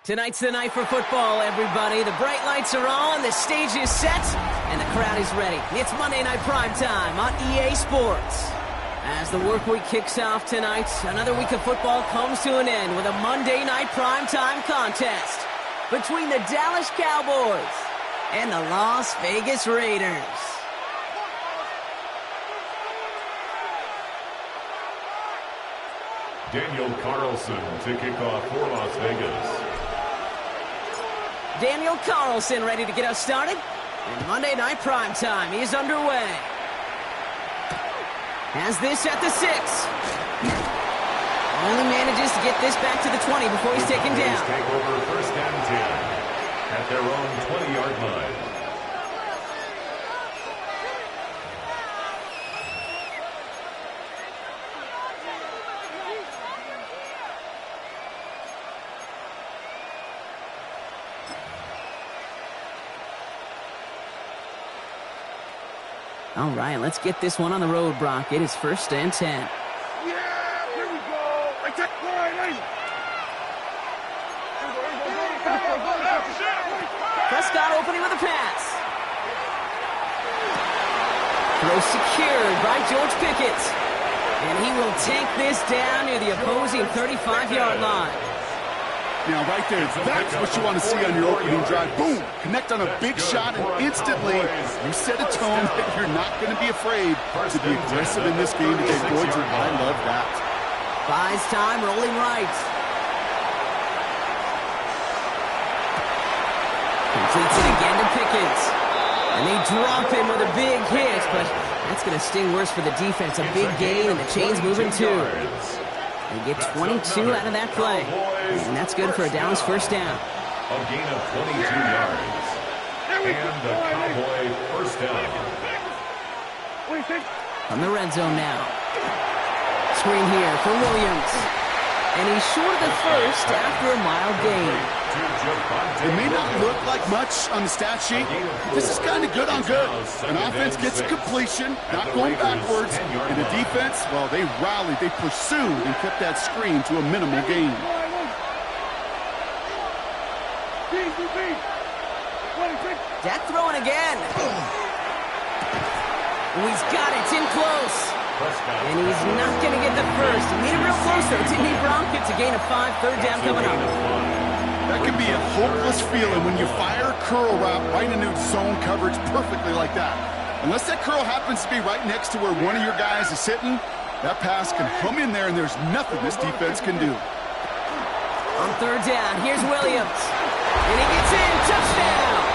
Tonight's the night for football, everybody. The bright lights are on, the stage is set, and the crowd is ready. It's Monday Night Primetime on EA Sports. As the work week kicks off tonight, another week of football comes to an end with a Monday Night Primetime contest between the Dallas Cowboys and the Las Vegas Raiders. Daniel Carlson to kick off for Las Vegas. Daniel Carlson ready to get us started. And Monday Night Primetime is underway. Has this at the 6. Only manages to get this back to the 20 before he's taken down. Take over first and 10 at their own 20-yard line. All right, let's get this one on the road, Brock. It is first and 10. Yeah, here we go. Prescott opening with a pass. Throw secured by George Pickett. And he will take this down near the opposing 35-yard line. Now, right there, that's what you want to see on your opening drive. Boom! Connect on a big shot, and instantly you set a tone that you're not going to be afraid to be aggressive in this game today, boys, and I love that. Buys time, rolling right. Completes it again to Pickett. And they drop him with a big hit, but that's going to sting worse for the defense. A big gain, and the chain's moving too. They get 22 out of that play. And that's good for a Dallas first down. A gain of 22 yards. And the Cowboy first down. From the red zone now. Screen here for Williams. And he's short of the first after a mild gain. It may not look like much on the stat sheet. This is kind of good on good. An offense gets a completion, not going backwards. And the defense, well, they rallied, they pursued, and kept that screen to a minimal gain. Dak throwing again. He's got it. It's in close. And he's not going to get the first. He made it real close, though. Timmy Brown gets a gain of 5. Third down coming up. That can be a hopeless feeling when you fire a curl route right into zone coverage perfectly like that. Unless that curl happens to be right next to where one of your guys is sitting, that pass can hum in there, and there's nothing this defense can do. On third down, here's Williams. And he gets in. Touchdown.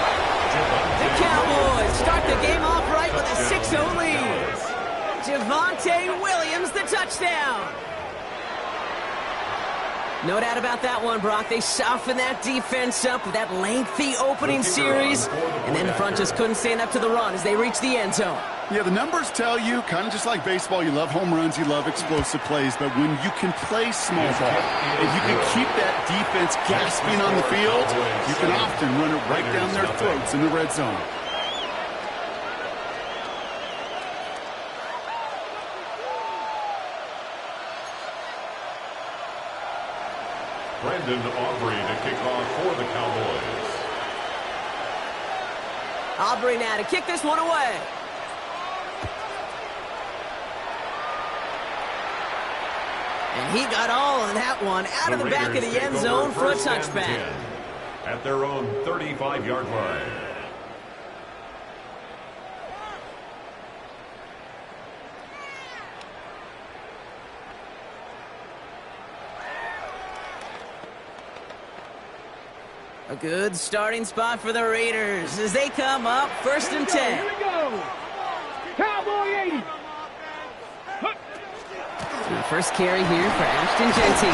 The Cowboys start the game off right with a 6-0 lead. Javonte Williams, the touchdown. No doubt about that one, Brock. They softened that defense up with that lengthy opening series, and then the front just couldn't stand up to the run as they reached the end zone. Yeah, the numbers tell you, kind of just like baseball, you love home runs, you love explosive plays, but when you can play small ball, and you can keep that defense gasping on the field, you can often run it right down their throats in the red zone. Brandon Aubrey to kick off for the Cowboys. Aubrey now to kick this one away. And he got all of that one out of the back of the end zone for a touchback. At their own 35-yard line. A good starting spot for the Raiders as they come up first and 10. Here we go. Cowboy 80. The first carry here for Ashton Genty.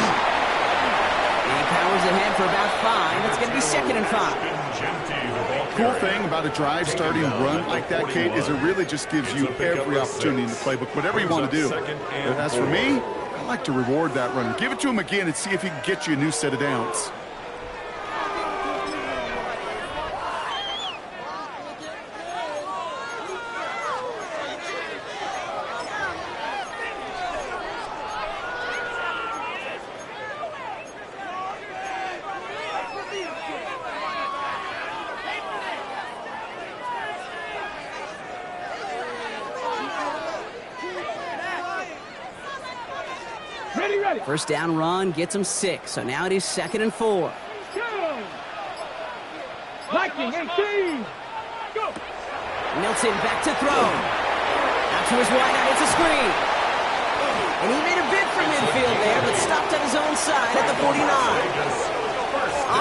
And he powers ahead for about 5. It's going to be 2nd and 5. Cool thing about a drive starting run like that, Kate, is it really just gives you every opportunity in the playbook, whatever you want to do. As for me, I like to reward that run. Give it to him again and see if he can get you a new set of downs. Ready. First down run gets him 6, so now it is 2nd and 4. Go. Viking 18. Go. Milton back to throw. Out to his wide out, it's a screen. And he made a bid for midfield there, but stopped on his own side at the 49.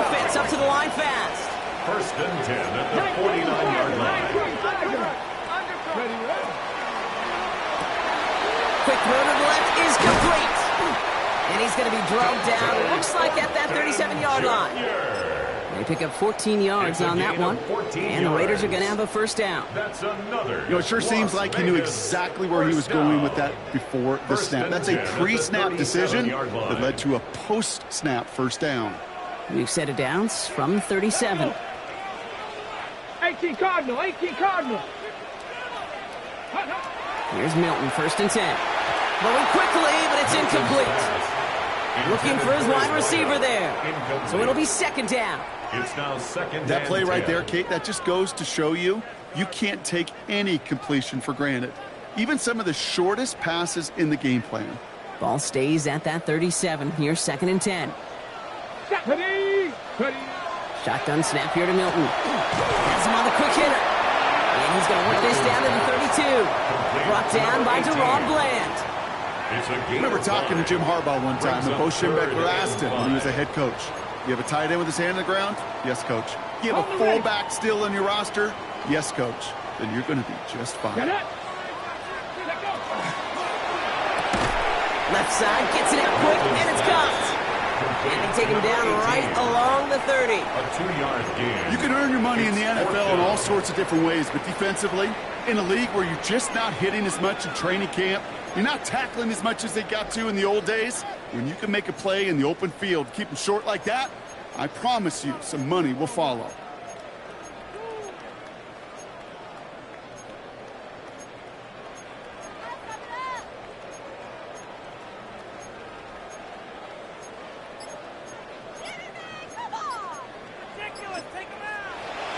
Offense up to the line fast. 1st and 10 at the 49-yard line. Quick throw to the left is complete. And he's going to be drugged down, looks like at that 37-yard line. They pick up 14 yards on that one, and the Raiders are going to have a first down. That's another. It sure seems like he knew exactly where he was going with that before the snap. That's a pre-snap decision that led to a post-snap first down. We've set it downs from 37. 18 Cardinal. Here's Milton, 1st and 10. Going quickly, but it's incomplete. Looking for his wide receiver there. So it'll be 2nd down. It's now 2nd. That play right there, Kate, that just goes to show you can't take any completion for granted. Even some of the shortest passes in the game plan. Ball stays at that 37. Here's 2nd and 10. Ready. Shotgun snap here to Milton. Has him on the quick hitter. And he's going to work this down to the 32. Brought down by Deron Bland. I remember talking to Jim Harbaugh one time, and Bo Schembechler asked him when he was a head coach, you have a tight end with his hand on the ground? Yes, coach. You have a fullback still in your roster? Yes, coach. Then you're going to be just fine. Get it. Left side, gets it out quick, and it's caught. And they take him down right along the 30. A 2-yard gain. You can earn your money in the NFL in all sorts of different ways, but defensively, in a league where you're just not hitting as much in training camp, you're not tackling as much as they got to in the old days, when you can make a play in the open field, keep them short like that, I promise you some money will follow.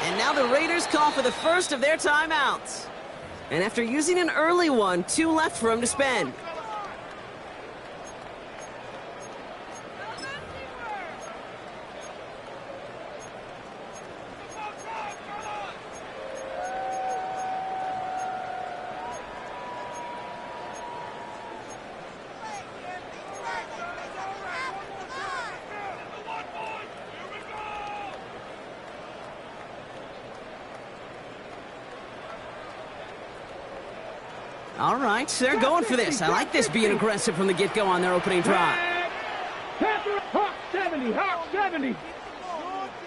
And now the Raiders call for the first of their timeouts. And after using an early one, 2 left for him to spend. All right, they're going for this. I like this being aggressive from the get-go on their opening drive. Hawk 70.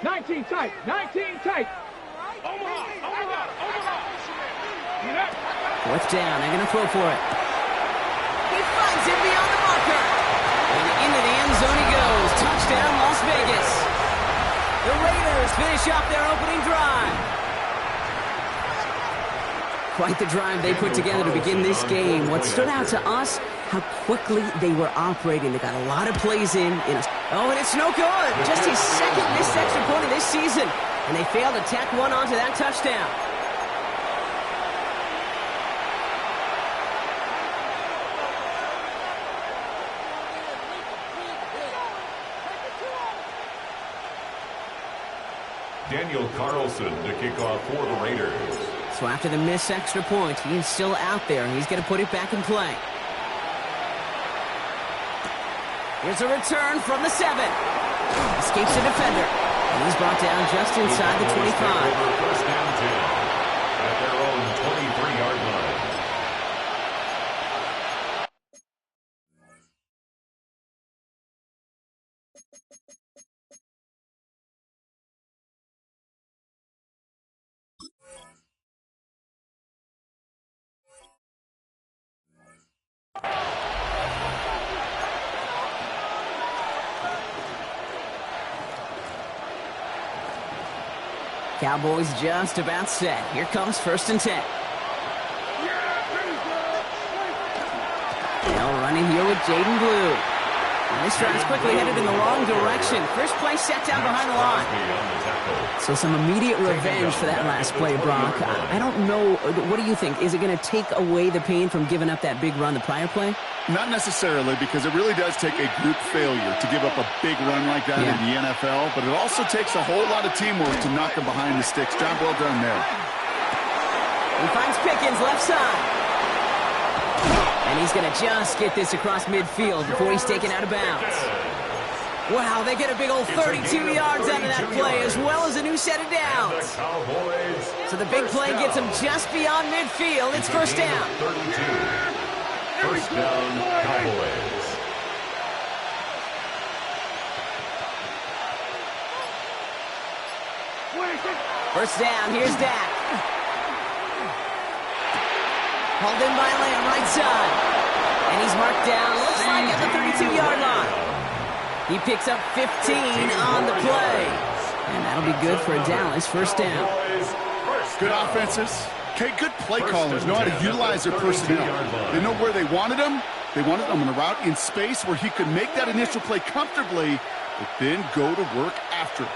19 tight. Omaha. 4th down, they're going to throw for it. He finds it beyond the marker. And into the end zone he goes. Touchdown, Las Vegas. The Raiders finish off their opening drive. Quite the drive they put together to begin this game. What stood out to us, how quickly they were operating. They got a lot of plays in. Oh, and it's no good. Just his 2nd missed extra point of this season. And they failed to tack one onto that touchdown. Daniel Carlson to kick off for the Raiders. So after the missed extra point, he's still out there. He's going to put it back in play. Here's a return from the 7. Escapes the defender. And he's brought down just inside the 25. 1st and 10 at their own 23-yard line. Cowboys just about set. Here comes 1st and 10. They'll run in here with Jaden Blue. And this drive's quickly headed in the wrong direction. First play set down behind the line. So some immediate revenge for that last play, Brock. I don't know. What do you think? Is it going to take away the pain from giving up that big run the prior play? Not necessarily, because it really does take a group failure to give up a big run like that in the NFL, but it also takes a whole lot of teamwork to knock them behind the sticks. Job well done there. He finds Pickens left side. And he's going to just get this across midfield before he's taken out of bounds. Wow, they get a big old 32 yards out of that play, as well as a new set of downs. So the big play gets him just beyond midfield. It's first down. First down, Cowboys. First down, here's Dak. Hauled in by Lamb, right side. And he's marked down, looks like at the 32-yard line. He picks up 15 on the play. And that'll be good for a Dallas first down. Good offenses. Okay, good play callers know how to utilize their personnel. They know where they wanted them. They wanted them on a route in space where he could make that initial play comfortably, but then go to work after.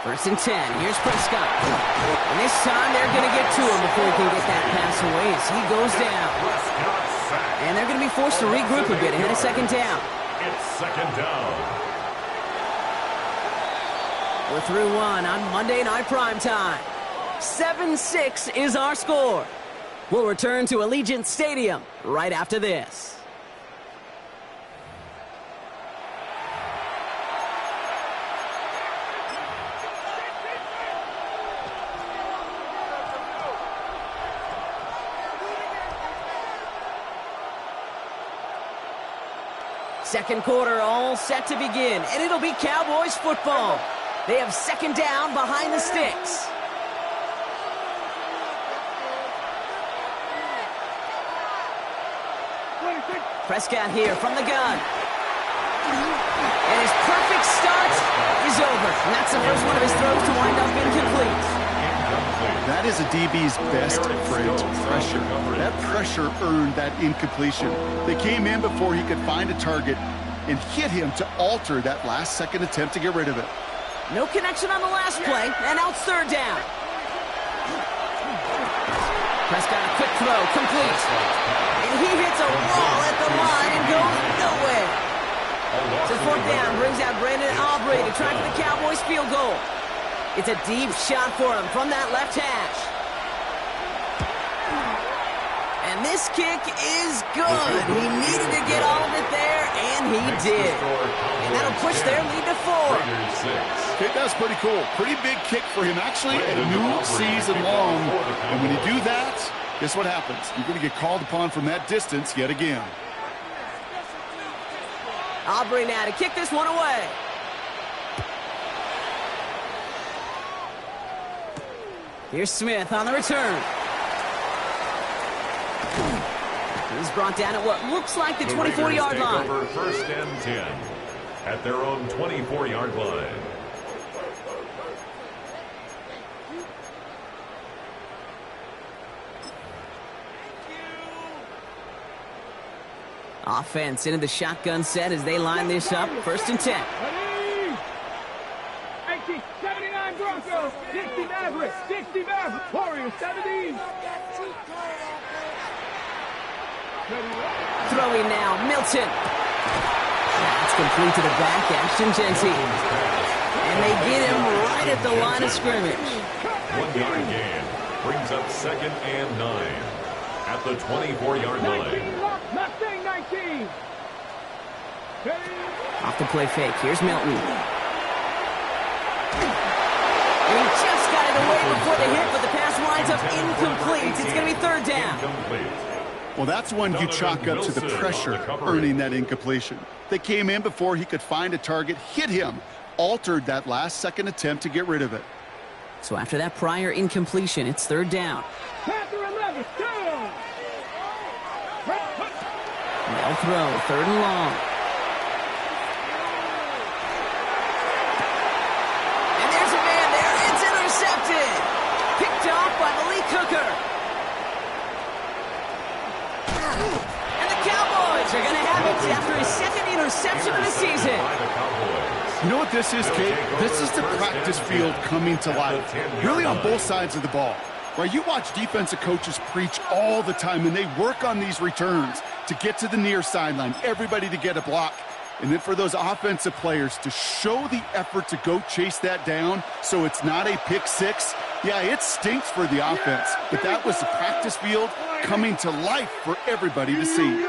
First and 10. Here's Prescott. And this time they're going to get to him before he can get that pass away as he goes down. And they're going to be forced to regroup a bit ahead of second down. It's second down. We're through one on Monday Night Primetime. 7-6 is our score. We'll return to Allegiant Stadium right after this. Second quarter all set to begin, and it'll be Cowboys football. They have second down behind the sticks. Prescott here from the gun. And his perfect start is over. And that's the first one of his throws to wind up incomplete. That is a DB's best friend, pressure. That pressure earned that incompletion. They came in before he could find a target and hit him to alter that last-second attempt to get rid of it. No connection on the last play, and now it's third down. Prescott, a quick throw, complete. And he hits a wall at the line and goes nowhere. So fourth down brings out Brandon Aubrey to try for the Cowboys field goal. It's a deep shot for him from that left hash. And this kick is good. He needed to get all of it there, and he did. And that'll push their lead to 4. Okay, that's pretty cool. Pretty big kick for him, actually, a new season long. And when you do that, guess what happens? You're going to get called upon from that distance yet again. Aubrey now to kick this one away. Here's Smith on the return. He's brought down at what looks like the 24-yard line. Over first and 10 at their own 24-yard line. Offense into the shotgun set as they line this up. First and 10. 79 Broncos, 60 Mavericks, 60 Mavericks, Warriors, 70. Throwing now, Milton. That's complete to the back, Ashton Genty. And they get him right at the line of scrimmage. 1 yard gain brings up second and 9 at the 24-yard line. Mustang 19. Off the play fake, here's Milton. And he just got it away before the hit, but the pass winds up incomplete. It's going to be third down. Well, that's one you chalk up to the pressure earning that incompletion. They came in before he could find a target, hit him, altered that last-second attempt to get rid of it. So after that prior incompletion, it's third down. They'll throw, third and long. And there's a man there. It's intercepted. Picked off by Malik Hooker. And the Cowboys are going to have it after his second interception of the season. You know what this is, Kate? This is the practice field coming to life, really on both sides of the ball. Right, you watch defensive coaches preach all the time, and they work on these returns to get to the near sideline, everybody to get a block. And then for those offensive players to show the effort to go chase that down so it's not a pick six, yeah, it stinks for the offense. But that was the practice field coming to life for everybody to see.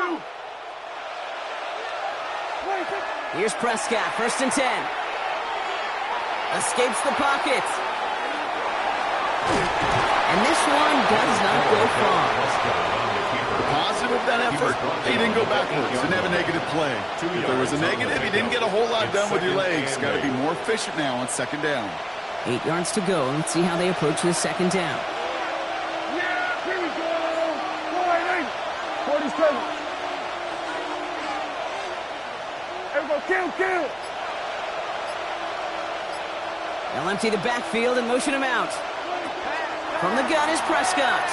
Here's Prescott, 1st and 10. Escapes the pocket. And this one does not go far. The positive of that effort, he didn't go backwards, didn't have a negative play. If there was a negative, he didn't get a whole lot done with your legs. Got to be more efficient now on 2nd down. 8 yards to go. Let's see how they approach this 2nd down. Yeah, here we go. 47. There we go, kill. They'll empty the backfield and motion him out. From the gun is Prescott.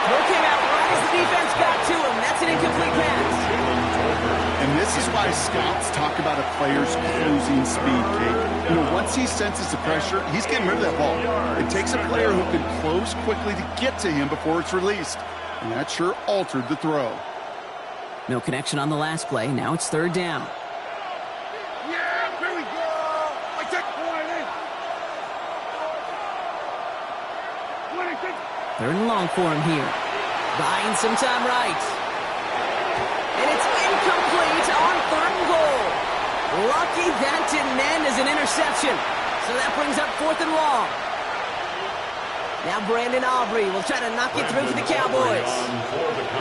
Throw came out right as the defense got to him. That's an incomplete pass. And this is why scouts talk about a player's closing speed, Kate. You know, once he senses the pressure, he's getting rid of that ball. It takes a player who can close quickly to get to him before it's released. And that sure altered the throw. No connection on the last play. Now it's 3rd down. Yeah, here we go. I take 3rd and long for him here. Buying some time right. And it's incomplete on 3rd and goal. Lucky that didn't end as an interception. So that brings up 4th and long. Now Brandon Aubrey will try to knock it through for the Cowboys.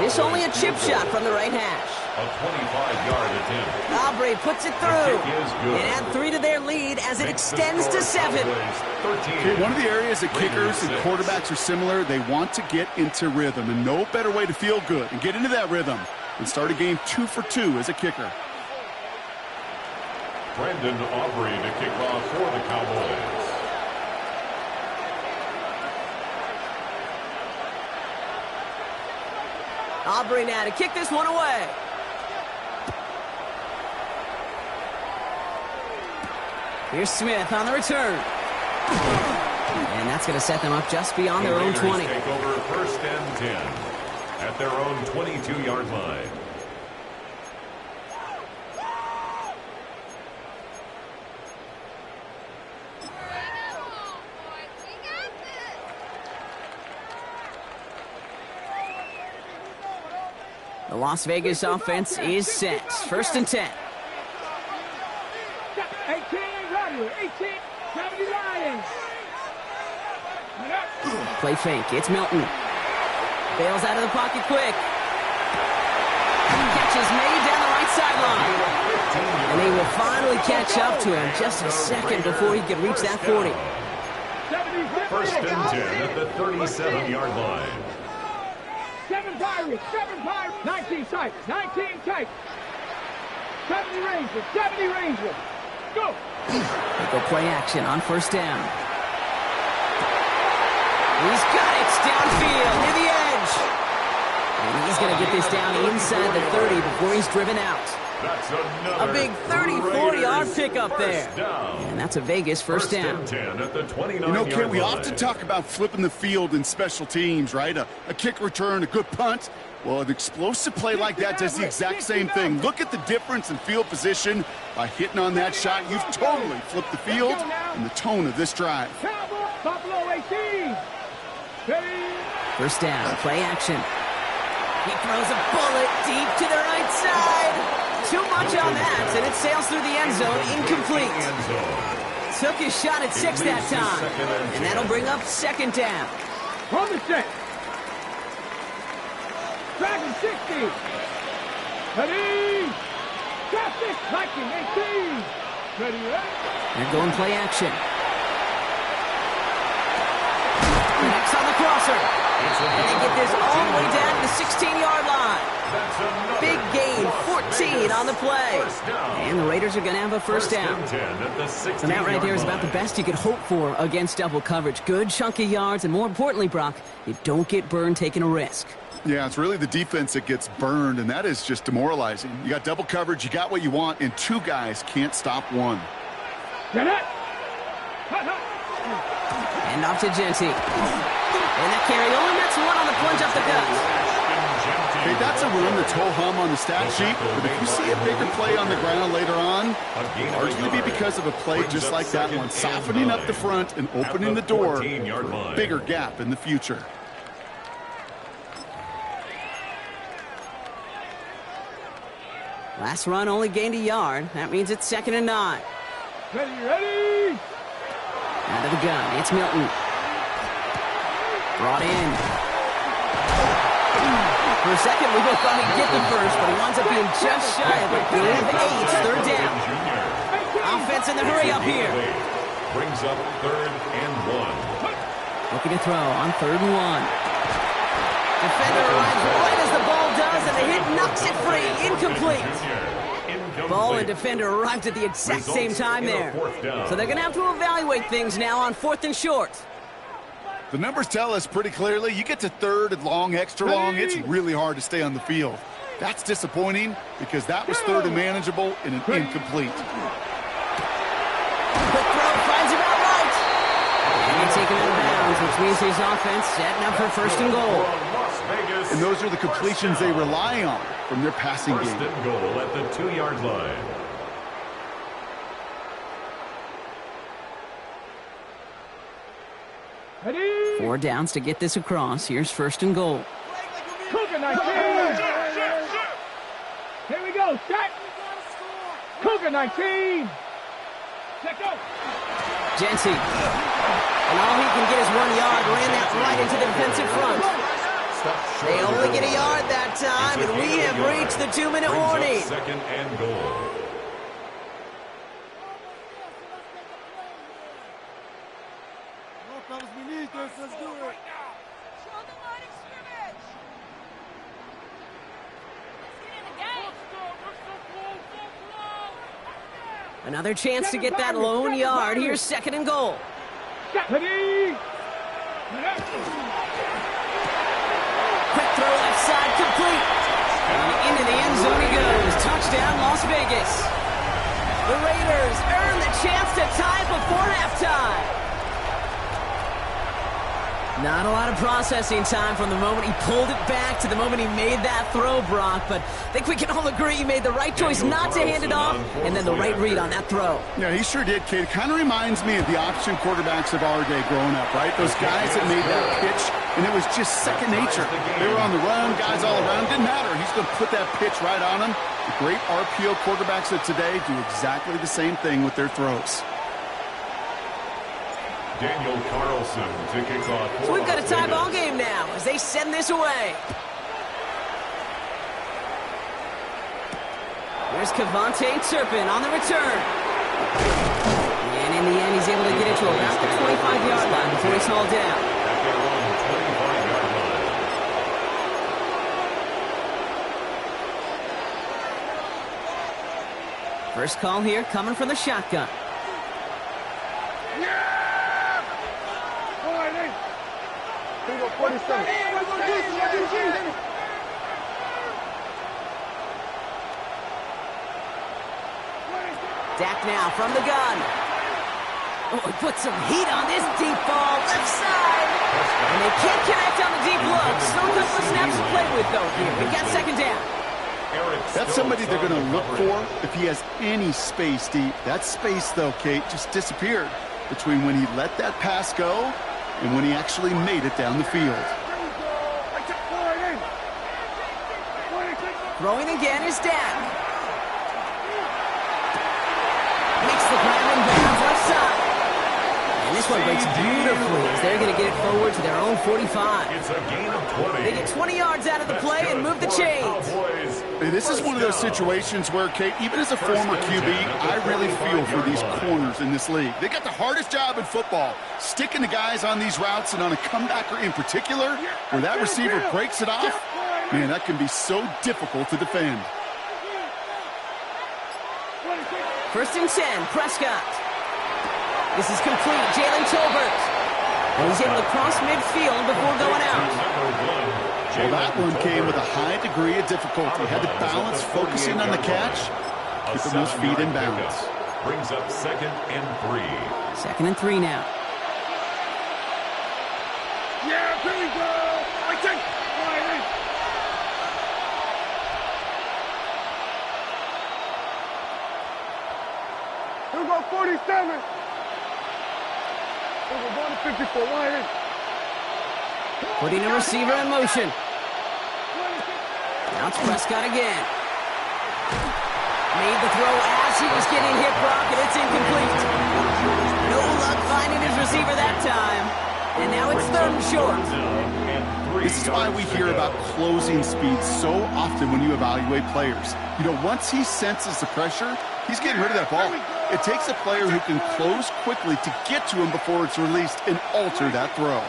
This only a chip shot from the right hash. A 25-yard attempt. Aubrey puts it through. And add 3 to their lead as it extends to 7. Okay, one of the areas that kickers and quarterbacks are similar, they want to get into rhythm. And no better way to feel good and get into that rhythm than start a game 2 for 2 as a kicker. Brandon Aubrey to kick off for the Cowboys. Aubrey now to kick this one away. Here's Smith on the return. And that's going to set them up just beyond their own 20. Take over 1st and 10 at their own 22-yard line. The Las Vegas offense is set. 1st and 10. 18, 70 Lions. Play fake. It's Milton. Bails out of the pocket quick. Catch is made down the right sideline. And he will finally catch up to him just a second before he can reach that 40. 1st and 10 at the 37-yard line. 7 Pirates, 19 sight, 19 tight. 70 Rangers, go! They go play action on 1st down. He's got it downfield near the edge. And he's going to get this down inside the 30 before he's driven out. That's A big 34-yard pickup there. And that's a Vegas 1st down. 10 at the 29-yard You know, Kent, we line. often talk about flipping the field in special teams, right? A kick return, a good punt. Well, an explosive play like that does the exact same thing. Look at the difference in field position. By hitting on that shot, you've totally flipped the field and the tone of this drive. Buffalo 18. 1st down, play action. He throws a bullet deep to the right side. Too much on that, and it sails through the end zone, incomplete. Took his shot at 6 that time, and that'll bring up 2nd down. From the set. Dragon 60. Ready. Traffic. Viking 18. Ready. They're going play action. Next on the crosser. And they get this all the way down to the 16-yard line. Big gain, 14 on the play. And the Raiders are going to have a 1st down. And that right there is about the best you could hope for against double coverage. Good chunky yards, and more importantly, Brock, you don't get burned taking a risk. Yeah, it's really the defense that gets burned, and that is just demoralizing. You got double coverage, you got what you want, and two guys can't stop one. Get it! And off to Genty. And that carry only gets one on the plunge up the gut. Hey, that's a run that's ho-hum on the stat sheet, but if you see a bigger play on the ground later on, it'll largely be because of a play just like that one, softening up the front and opening the door for a bigger gap in the future. Last run only gained a yard. That means it's 2nd and 9. Ready! Out of the gun, it's Milton. Brought in. For a second, we both thought he'd get the first, but he winds up being just shy of a gain of 8. 3rd down. Offense in the hurry up here. Brings up 3rd and 1. Looking to throw on 3rd and 1. Defender arrives right as the ball does, and the hit knocks it free. Incomplete. Ball and defender arrived at the exact same time there. So they're going to have to evaluate things now on 4th and short. The numbers tell us pretty clearly, you get to 3rd and long, extra long, it's really hard to stay on the field. That's disappointing because that was 3rd and manageable and an incomplete. Quick throw finds him out right. And he's taken out of bounds, which means his offense setting up for 1st and goal. And those are the completions they rely on from their passing game. 1st and goal at the 2-yard line. Ready! 4 downs to get this across. Here's 1st and goal. Cougar 19! Here we go, set! Cougar 19! Set go! Genty. And all he can get is 1 yard. Ran that right into the defensive front. They only get a yard that time, and we have reached the 2-minute warning. 2nd and goal. Let's do it. Show the line of scrimmage. Another chance to get that lone yard. Here's 2nd and goal. Ready! Quick throw left side, complete. And into the end zone he goes. Touchdown, Las Vegas. The Raiders earn the chance to tie before halftime. Not a lot of processing time from the moment he pulled it back to the moment he made that throw, Brock. But I think we can all agree he made the right choice not to hand it off, and then the right read on that throw. Yeah, he sure did, Kate. It kind of reminds me of the option quarterbacks of our day growing up, right? Those guys that made that pitch, and it was just second nature. They were on the run, guys all around. Didn't matter. He's going to put that pitch right on them. The great RPO quarterbacks of today do exactly the same thing with their throws. Daniel Carlson to kick off. So we've got a tie ball game now as they send this away. There's Cavante Turpin on the return. And in the end, he's able to get it to about the 25-yard line before he's hauled down. At their own 25-yard line. First call here coming from the shotgun. Dak now from the gun. Oh, he put some heat on this deep ball, left side. And they can't connect on the deep look. Still a couple of snaps to play with, though, here. We got 2nd down. That's somebody they're going to look for if he has any space deep. That space, though, Kate, just disappeared between when he let that pass go and when he actually made it down the field. Throwing again is Dak. Makes the grab in bounds left side. And this one breaks beautifully as they're going to get it forward to their own 45. It's a gain of 20. They get 20 yards out of the play and move the chains. Hey, this is one of those situations where, Kate, even as a former QB, I really feel for these corners in this league. They got the hardest job in football, sticking the guys on these routes and on a comebacker in particular, where that receiver breaks it off. Man, that can be so difficult to defend. 1st and 10, Prescott. This is complete. Jalen Tolbert. And he's able to cross midfield before going out. Well, that one came with a high degree of difficulty. Had to balance focusing on the catch, keeping those feet in bounds. Brings up 2nd and 3. 2nd and 3 now. Yeah, here we go. I take Riley. Here we go, 47. Here we go, going to 54. Riley. Putting a receiver in motion. Now it's Prescott again. Made the throw as he was getting hit, Brock, and it's incomplete. No luck finding his receiver that time. And now it's 3rd and short. This is why we hear about closing speed so often when you evaluate players. You know, once he senses the pressure, he's getting rid of that ball. It takes a player who can close quickly to get to him before it's released and alter that throw.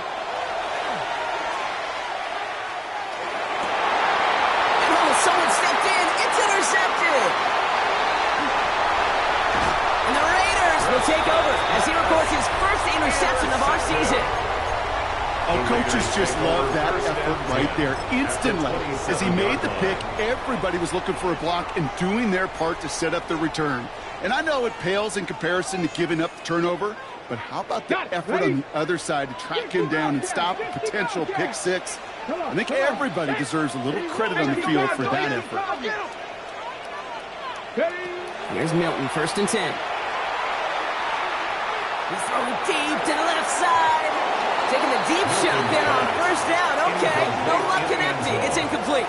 Oh, someone stepped in. It's intercepted. And the Raiders will take over as he records his first interception of our season. Oh, coaches just love that effort right there. Instantly, as he made the pick, everybody was looking for a block and doing their part to set up the return. And I know it pales in comparison to giving up the turnover, but how about the effort on the other side to track him down and stop a potential pick six? I think everybody deserves a little credit on the field for that effort. Here's Milton, 1st and 10. He's throwing deep to the left side. Taking the deep shot there on 1st down. Okay, no luck connecting. It's incomplete.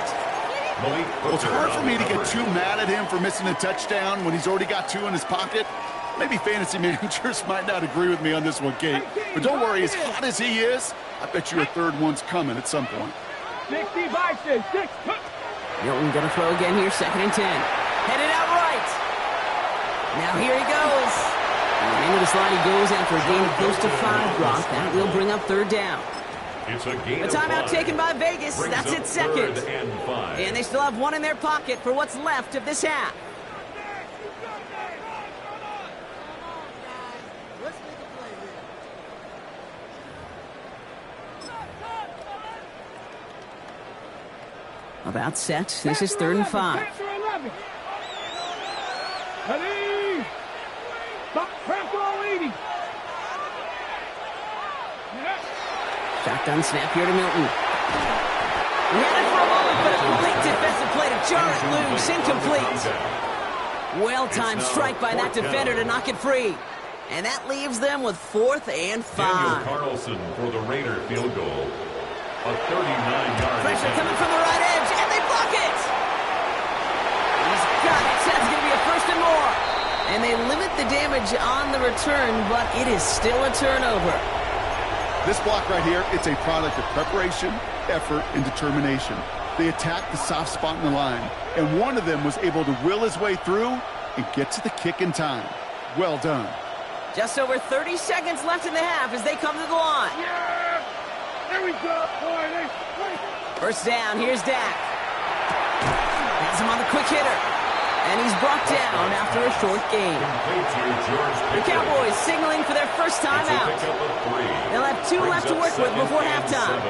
Well, it's hard for me to get too mad at him for missing a touchdown when he's already got 2 in his pocket. Maybe fantasy managers might not agree with me on this one, Kate. But don't worry, as hot as he is, I bet you a 3rd one's coming at some point. 65, 6. Milton gonna throw again here, 2nd and 10. Headed out right. Now here he goes. And into the slide he goes after a gain of close to 5, Brock. That will bring up 3rd down. It's a gain A timeout taken by Vegas. That's its 2nd. And they still have 1 in their pocket for what's left of this half. About set. This is 3rd and 5. Ready? Stop, press all 80. Shotgun snap here to Milton. He had it for a moment, but a complete defensive play to jar it loose. Incomplete. Well-timed strike by that defender to knock it free. And that leaves them with 4th and 5. Daniel Carlson for the Raider field goal. A 39-yard Pressure coming from the right edge, and they block it. He's got it. That's going to be a 1st and more. And they limit the damage on the return, but it is still a turnover. This block right here, it's a product of preparation, effort, and determination. They attacked the soft spot in the line, and one of them was able to will his way through and get to the kick in time. Well done. Just over 30 seconds left in the half as they come to the line. Yeah! There we go. 1st down, here's Dak. Has him on the quick hitter. And he's brought down after a short gain. The Cowboys signaling for their first time out. They'll have 2 left to work with before halftime.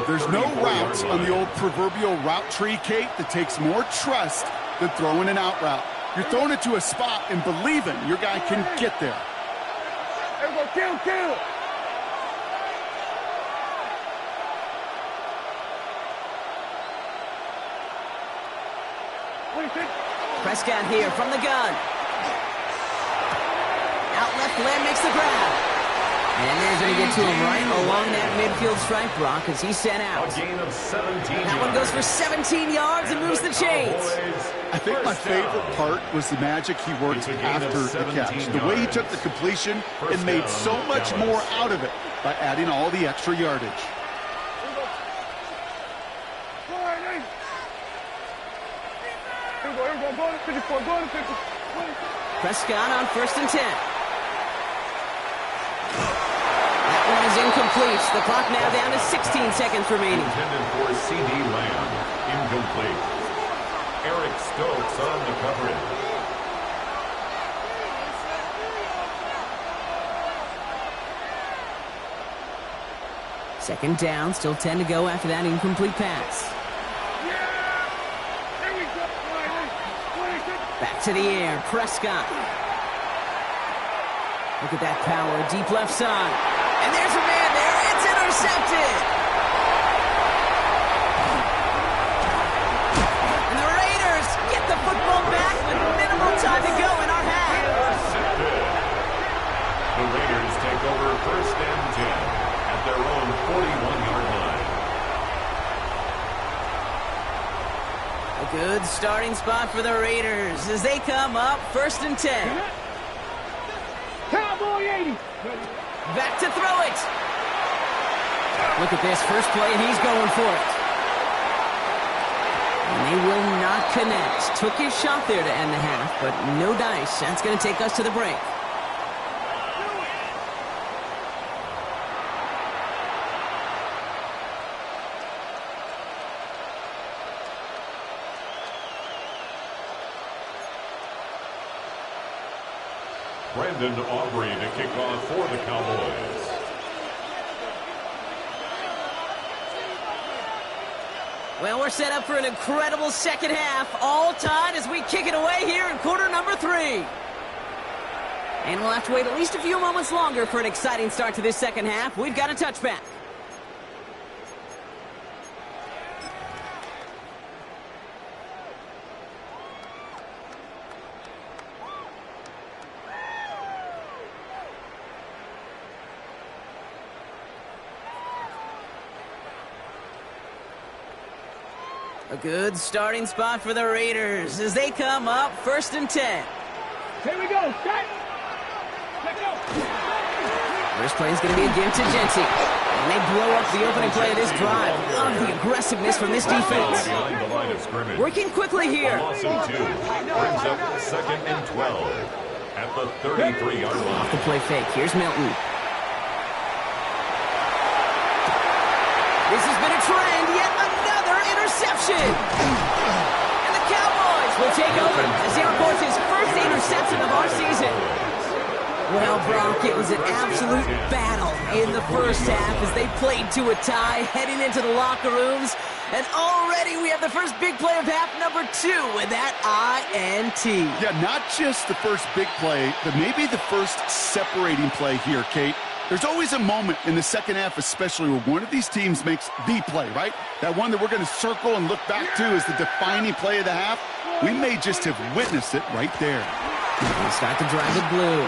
There's no routes on the old proverbial route tree, Kate, that takes more trust than throwing an out route. You're throwing it to a spot and believing your guy can get there. Everybody kill. Prescott here from the gun. Out left, Lamb makes the grab. And they're going to get to him right along that midfield stripe, Brock, as he's sent out. A gain of 17 That one goes for 17 yards and moves the chains. I think my favorite part was the magic he worked after the catch. The way he took the completion and made so much more out of it by adding all the extra yardage. Prescott on 1st and 10. That one is incomplete. The clock now down to 16 seconds remaining. Intended for C.D. Lamb. Incomplete. Eric Stokes on the coverage. Second down, still 10 to go after that incomplete pass. Back to the air, Prescott. Look at that power, deep left side. And there's a man there, it's intercepted! And the Raiders get the football back with minimal time to go in our half. The Raiders take over first and 10 at their own 41-yard line. A good starting spot for the Raiders as they come up first and 10. Cowboy 80. Back to throw it. Look at this first play, and he's going for it. And they will not connect. Took his shot there to end the half, but no dice. That's going to take us to the break. Brandon Aubrey to kick off for the Cowboys. Well, we're set up for an incredible second half. All tied as we kick it away here in quarter number 3. And we'll have to wait at least a few moments longer for an exciting start to this second half. We've got a touchback. A good starting spot for the Raiders as they come up first and 10. Here we go, set. Let's go. First play is going to be a give to Genty. And they blow up the opening play of this drive. Love the aggressiveness from this defense. Behind the line of scrimmage. Working quickly here. Loss of 2 brings up second and 12 at the 33-yard line. Off the play fake. Here's Milton. This has been a trend. Yet another interception. And the Cowboys will take over as he records his first interception of our season. Well, Brock, it was an absolute battle in the first half as they played to a tie, heading into the locker rooms. And already we have the first big play of half number 2 with that INT. Yeah, not just the first big play, but maybe the first separating play here, Kate. There's always a moment in the second half, especially where one of these teams makes the play, right? That one that we're going to circle and look back to as the defining play of the half. We may just have witnessed it right there. They start to drive with Blue.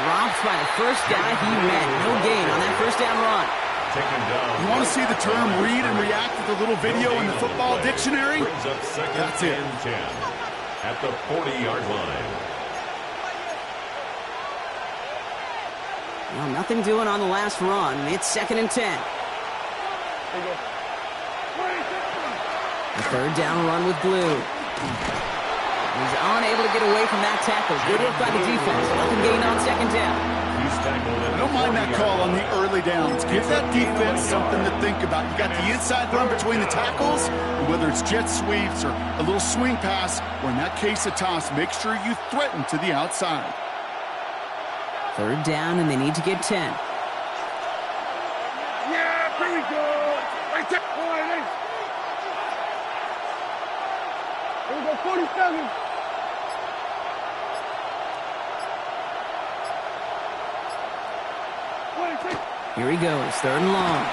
Dropped by the first guy he met. No gain on that first down run. Taken down. You want to see the term read and react with a little video in the football dictionary? Brings up second That's it. and 10 at the 40-yard line. Well, nothing doing on the last run. It's second and 10. The third down run with Blue. He's unable to get away from that tackle. Good work by the defense. Nothing gained on second down. He's tackled at I don't mind that call on the early downs. Give that defense something to think about. You got the inside run between the tackles, and whether it's jet sweeps or a little swing pass, or in that case a toss, make sure you threaten to the outside. Third down, and they need to get 10. Yeah, pretty good. Right there. Here we go, 47. Here he goes, third and long.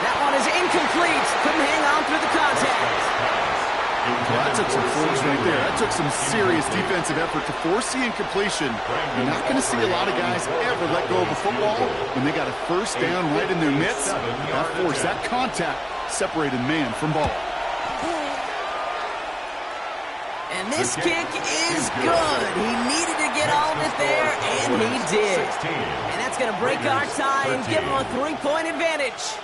That one is incomplete. Couldn't hang on through the contact. Well, that took some force right there. That took some serious defensive effort to force the incompletion. You're not going to see a lot of guys ever let go of a football when they got a first down right in their midst. That force, that contact separated man from ball. And this kick is good. He needed to get all of it there, and he did. And that's going to break our tie and give him a 3-point advantage.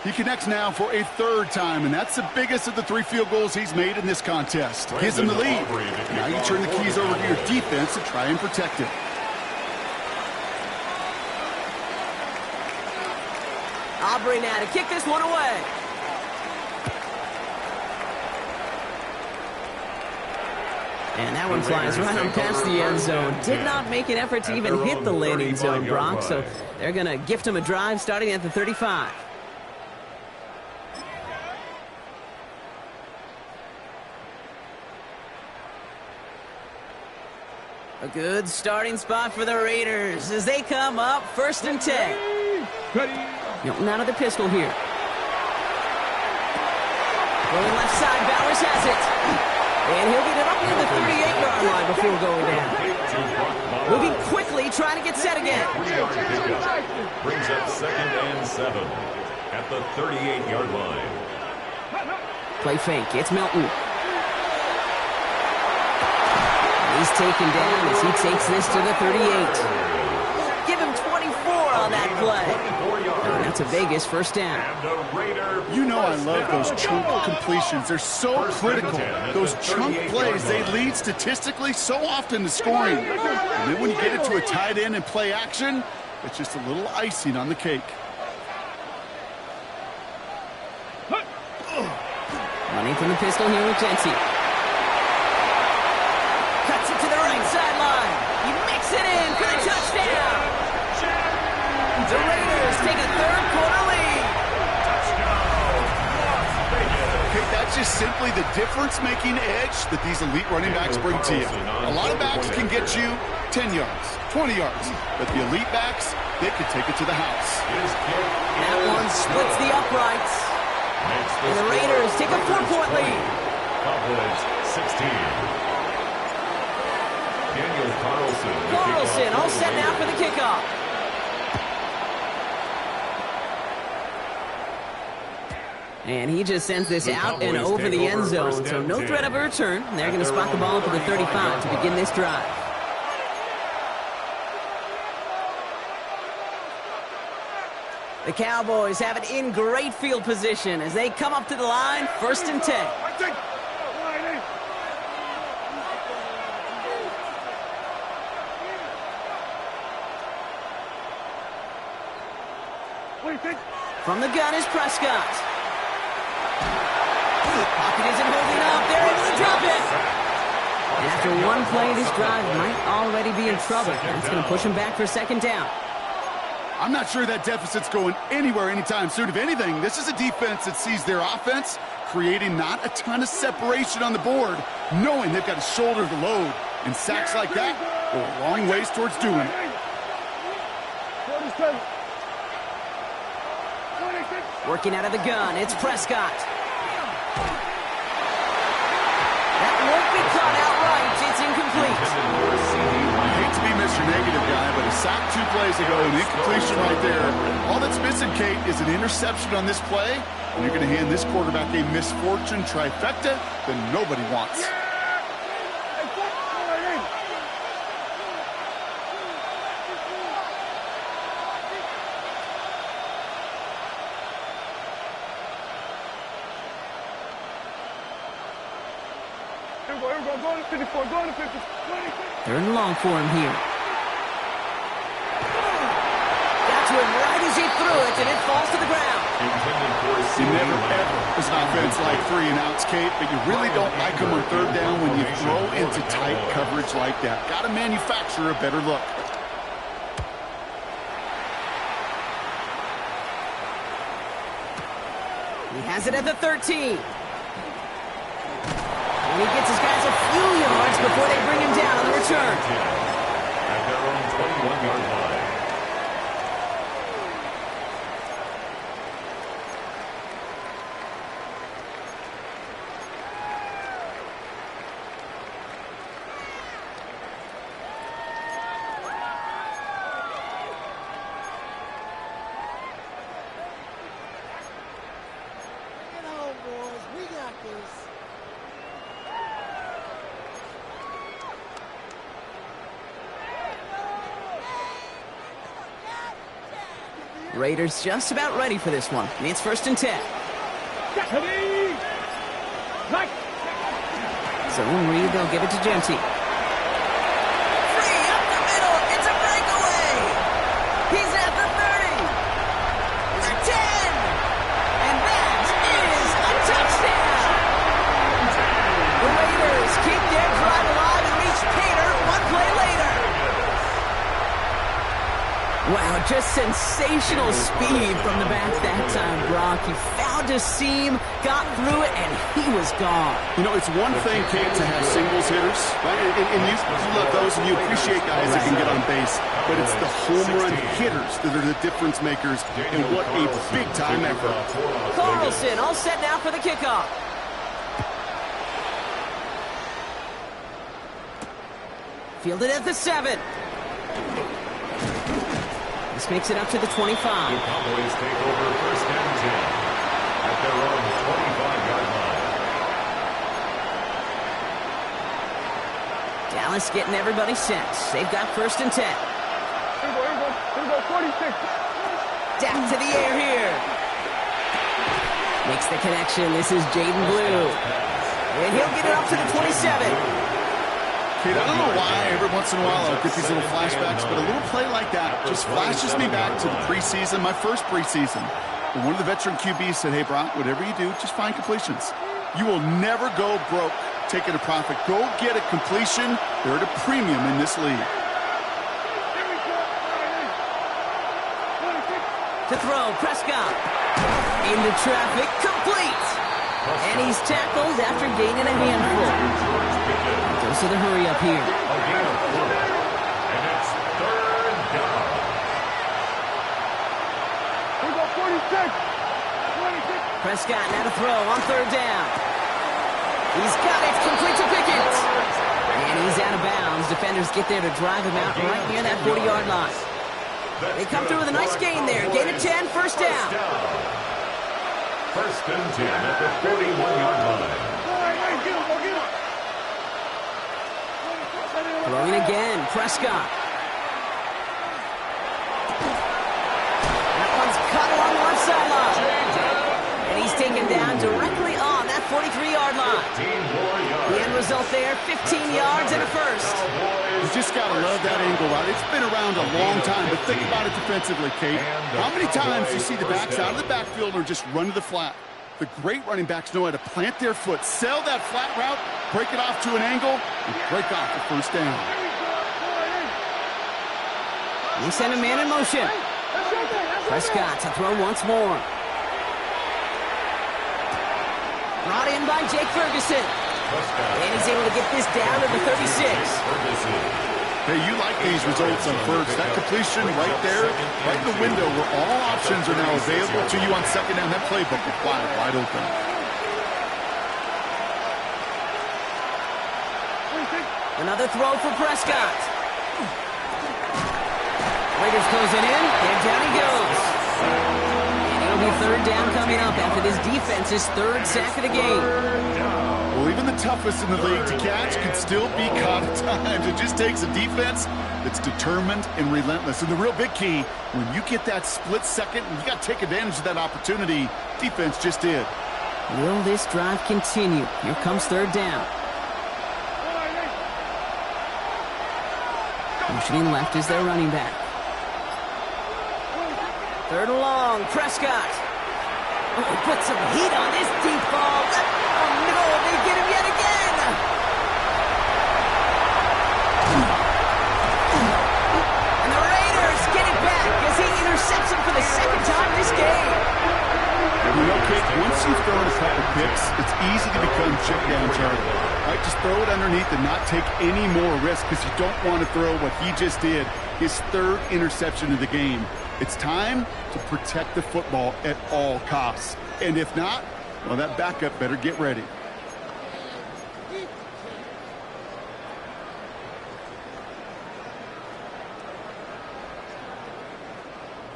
He connects now for a third time, and that's the biggest of the 3 field goals he's made in this contest. Gives him the lead. Now you turn the keys over to your defense to try and protect it. Aubrey now to kick this one away. And that one flies right on past the end zone. Did not make an effort to even hit the landing zone, Brock. So they're going to gift him a drive starting at the 35. A good starting spot for the Raiders as they come up 1st and 10. Milton out of the pistol here. Going left side, Bowers has it. And he'll get it up near the 38-yard line before going down. Moving quickly, trying to get set again. Brings up 2nd and 7 at the 38-yard line. Play fake, it's Milton. He's taken down as he takes this to the 38. Give him 24 on that play. And that's a Vegas 1st down. You know I love those chunk completions. They're so critical. Those chunk plays, they lead statistically so often to scoring. And then when you get it to a tight end and play action, it's just a little icing on the cake. Running from the pistol here with Jency. Cuts it to the right sideline. He makes it in for the touchdown. The Raiders take a 3rd-quarter lead. Okay, that's just simply the difference-making edge that these elite running backs bring to you. A lot of backs can get you 10 yards, 20 yards, but the elite backs, they can take it to the house. That one splits the uprights. And the Raiders take a 4-point lead. Cowboys 16. Daniel Carlson all set now for the kickoff. And he just sends this out and over the end zone, so no threat of a return. They're going to spot the ball up at the 35 to begin this drive. The Cowboys have it in great field position as they come up to the line, 1st and 10. From the gun is Prescott. Pocket isn't holding up. They're able to drop it. And after one play, this drive might already be in trouble. That's going to push him back for 2nd down. I'm not sure that deficit's going anywhere anytime soon. If anything, this is a defense that sees their offense creating not a ton of separation on the board, knowing they've got to shoulder the load. And sacks like that go a long ways towards doing it. Working out of the gun, it's Prescott. That won't be caught outright. It's incomplete. I hate to be Mr. Negative guy, but a sack 2 plays ago, an incompletion right there. All that's missing, Kate, is an interception on this play, and you're going to hand this quarterback a misfortune trifecta that nobody wants. They're in long for him here. Got to him right as he threw it, and it falls to the ground. You never, ever, as an offense, like 3 and outs, Kate, but you really don't like them on 3rd down when you throw into tight coverage like that. Got to manufacture a better look. He has it at the 13. And he gets his guys a few yards before they bring him down on the return. At their own 21-yard line. Get home, boys. We got this. Raiders just about ready for this one. It's 1st and 10. Zone read, they'll give it to Jency. Free up the middle. It's a breakaway. He's at the 30. The 10. And that is a touchdown. The Raiders keep their drive alive Oh, just sensational speed from the back that time, Brock. He found a seam, got through it, and he was gone. You know, it's one thing, Kate, to have singles hitters, right? And you love those, and you appreciate guys that can get on base. But it's the home run hitters that are the difference makers, and what a big-time effort. Carlson all set now for the kickoff. Fielded at the 7. This makes it up to the 25. The Cowboys take over first and 10 at their own 25-yard line. Dallas getting everybody set. They've got first and 10. Here we go, 46. Down to the air here. Makes the connection. This is Jaden Blue. And he'll get it up to the 27. Kate, I don't know why every once in a while I'll get these little flashbacks, but a little play like that just flashes me back to the preseason, my first preseason. And one of the veteran QBs said, hey, Brock, whatever you do, just find completions. You will never go broke taking a profit. Go get a completion. They're at a premium in this league. To throw, Prescott. Into traffic, complete. And he's tackled after gaining a handful. Goes to the hurry up here. And it's third down. Here we go, 46. Prescott now to throw on third down. He's got it, complete to Pickett. And he's out of bounds. Defenders get there to drive him out right near that 40-yard line. They come through with a nice gain there. Gain of 10, first down. First and 10 at the 41-yard line. Throwing again, Prescott. That one's cut along the left sideline. And he's taken down directly on that 43-yard line. The end result there, 15 yards and a first. You just got to love that angle route. It's been around a long time, but think about it defensively, Kate. How many times do you see the backs out of the backfield or just run to the flat? The great running backs know how to plant their foot, sell that flat route, break it off to an angle, and break off the first down. They send a man in motion. Prescott to throw once more. Brought in by Jake Ferguson. And he's able to get this down to the 36. Hey, you like these results on first. That completion right there, right in the window where all options are now available to you on second down. That playbook is wide open. Another throw for Prescott. Raiders closing in, and down he goes. And it'll be third down coming up after this defense's third sack of the game. Well, even the toughest in the league to catch can still be caught at times. It just takes a defense that's determined and relentless. And the real big key, when you get that split second, you got to take advantage of that opportunity. Defense just did. Will this drive continue? Here comes third down. Motioning left is their running back. Third and long, Prescott. Oh, he put some heat on this deep ball. Oh, no, they get him yet again. And the Raiders get it back as he intercepts him for the second time this game. You know, Kate, once you've thrown a couple picks, it's easy to become check down Charlie. Right, just throw it underneath and not take any more risk because you don't want to throw what he just did, his third interception of the game. It's time to protect the football at all costs. And if not, well, that backup better get ready.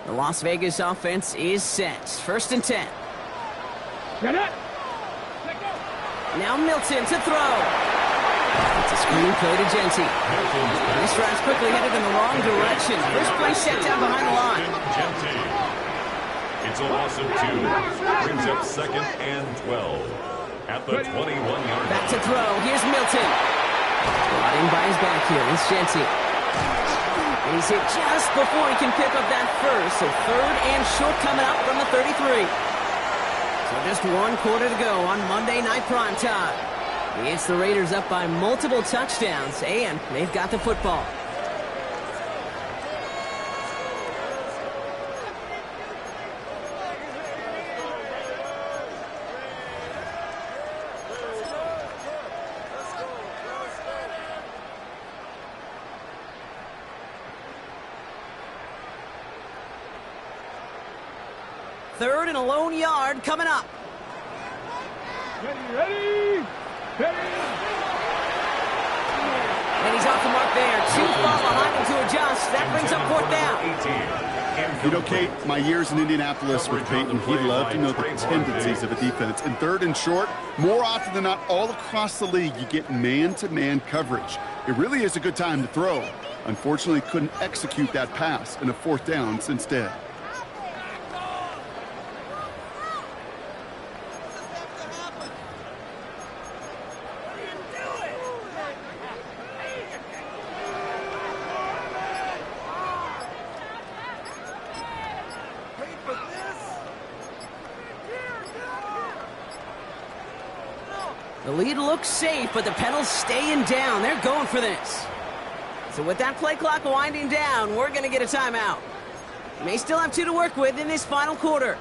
The Las Vegas offense is set. First and 10. Now Milton to throw. It's a screen play to Genty. This drive's quickly headed in the wrong direction. First play set down behind the line. It's a loss of 2. Brings up second and 12 at the 21-yard line. Back to throw. Here's Milton. Brought in by his back here. It's Genty. And he's hit just before he can pick up that first. So third and short coming up from the 33. So just 1 quarter to go on Monday Night Primetime. It's the Raiders up by multiple touchdowns, and they've got the football. 3rd and a lone yard coming up. Ready. And he's off the mark there. Too far behind him to adjust. That brings up 4th down. You know, Kate, my years in Indianapolis with Peyton, he loved to know the tendencies of a defense. In 3rd and short, more often than not, all across the league, you get man-to-man coverage. It really is a good time to throw. Unfortunately, couldn't execute that pass, and a 4th down instead. The lead looks safe, but the Penals staying down. They're going for this. So with that play clock winding down, we're going to get a timeout. May still have 2 to work with in this final quarter.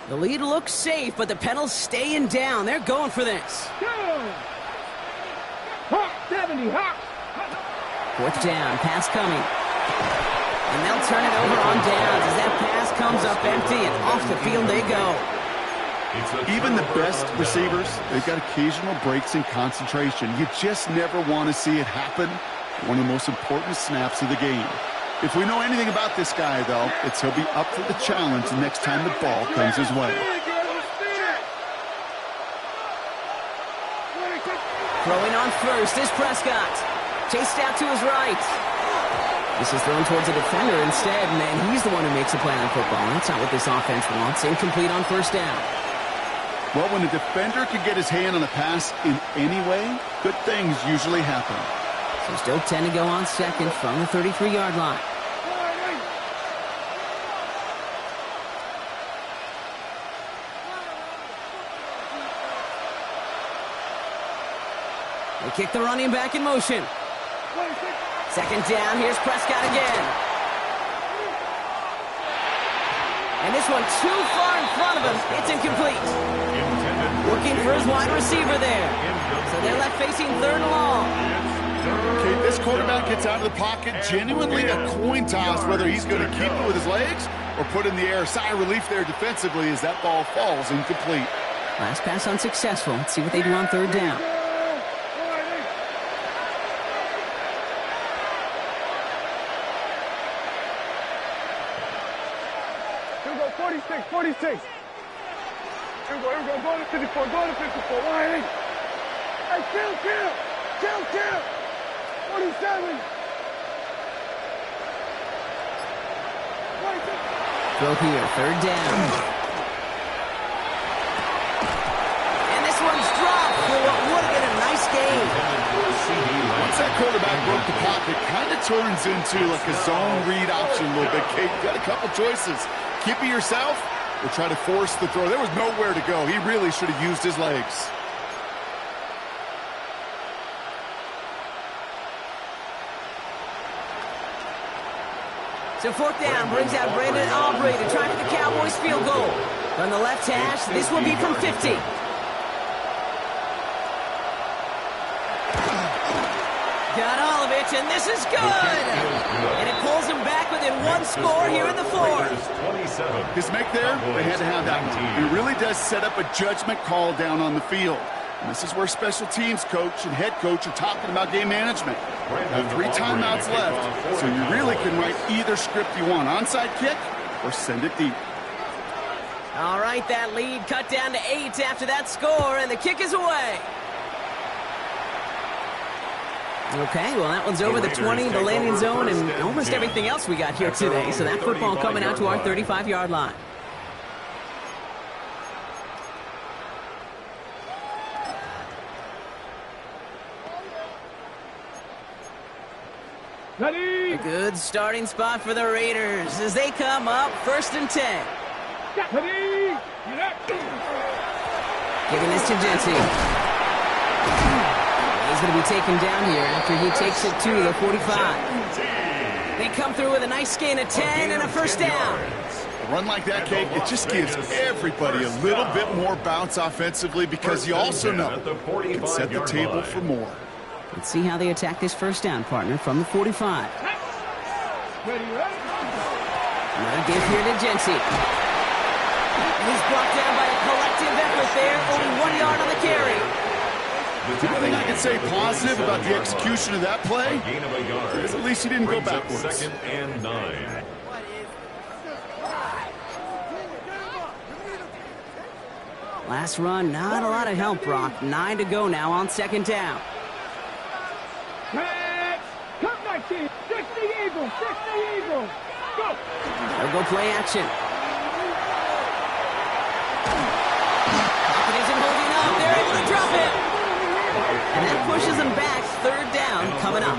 The lead looks safe, but the Penals staying down. They're going for this. 70, hop. 4th down, pass coming. And they'll turn it over on downs as that pass comes up empty, and off the field they go. Even the best receivers, they've got occasional breaks in concentration. You just never want to see it happen. One of the most important snaps of the game. If we know anything about this guy, though, it's he'll be up for the challenge the next time the ball comes his way. Throwing on first is Prescott. Chased out to his right. This is thrown towards a defender instead, and he's the one who makes a play on football. That's not what this offense wants. Incomplete on 1st down. Well, when a defender can get his hand on a pass in any way, good things usually happen. So still 10 to go on 2nd from the 33-yard line. They kick the running back in motion. 2nd down, here's Prescott again. And this one too far in front of him. It's incomplete. Looking for his wide receiver there. So they're left facing 3rd and long. Okay, this quarterback gets out of the pocket, genuinely a coin toss whether he's going to keep it with his legs or put in the air. Sigh of relief there defensively as that ball falls incomplete. Last pass unsuccessful. Let's see what they do on 3rd down. Here we go, 46. Here we go, go to 54, Why? Hey, kill. 47. Throw here, 3rd down. And this one's dropped for what would have been a nice game. Once that quarterback broke the pocket, kind of turns into like a zone read option a little bit. Kate, you got a couple choices. Keep it yourself or try to force the throw. There was nowhere to go. He really should have used his legs. So 4th down brings out Brandon Aubrey to try for the Cowboys field goal. From the left hash, this will be from 50. Got all of it, and this is good! And it pulls him back within 1 score here in the 4th. His make there, they had to have that one. It really does set up a judgment call down on the field. And this is where special teams coach and head coach are talking about game management. Have 3 timeouts left, so you really can write either script you want. Onside kick or send it deep. All right, that lead cut down to 8 after that score, and the kick is away. Okay, well, that one's over the 20, the landing zone, and almost everything else we got here today. So that football coming out to our 35-yard line. Ready? A good starting spot for the Raiders as they come up 1st and 10. Ready? Giving this to Jency. He's going to be taken down here after he takes it to the 45. They come through with a nice gain of 10 and a first down. A run like that, Kate, it just gives everybody a little bit more bounce offensively because you also know you can set the table for more. Let's see how they attack this first down, partner, from the 45. Another give here to Jency. He's brought down by a collective effort there. Only 1 yard on the carry. The only thing I can say positive about the execution of that play is at least he didn't go backwards. 2nd and 9. Last run, not a lot of help, Brock. 9 to go now on 2nd down. Come back, team. 60 Eagles. 60 Eagles. Go. They'll go play action. Pocket isn't holding up. They're able to drop it. And that pushes them back. 3rd down coming up.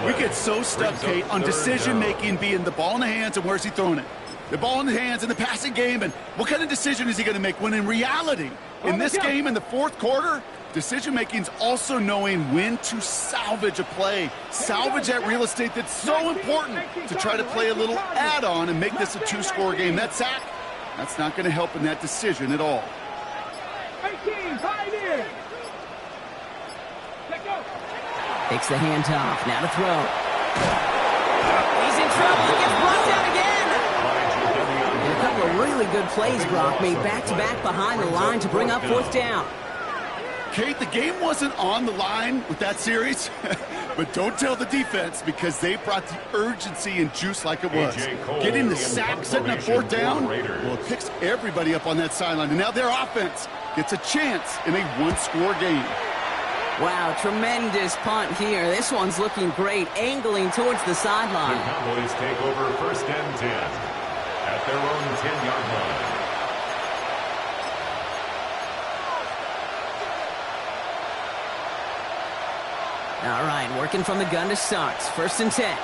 We get so stuck, Kate, on decision-making being the ball in the hands and where's he throwing it. The ball in the hands in the passing game, and what kind of decision is he going to make? When in reality, in this game, in the 4th quarter, decision-making is also knowing when to salvage a play. Salvage that real estate that's so important to try to play a little add-on and make this a 2-score game. That sack, that's not going to help in that decision at all. 18, tied in. Let go. Takes the handoff. Now to throw. He's in trouble. He gets brought down again. And a couple of really good plays, Brock, made back-to-back behind the line to bring up 4th down. Kate, the game wasn't on the line with that series, but don't tell the defense because they brought the urgency and juice like it was. Getting the sack, setting up 4th down, well, it picks everybody up on that sideline. And now their offense gets a chance in a 1-score game. Wow, tremendous punt here. This one's looking great, angling towards the sideline. The Cowboys take over 1st and 10 at their own 10-yard line. All right, working from the gun to start. 1st and 10.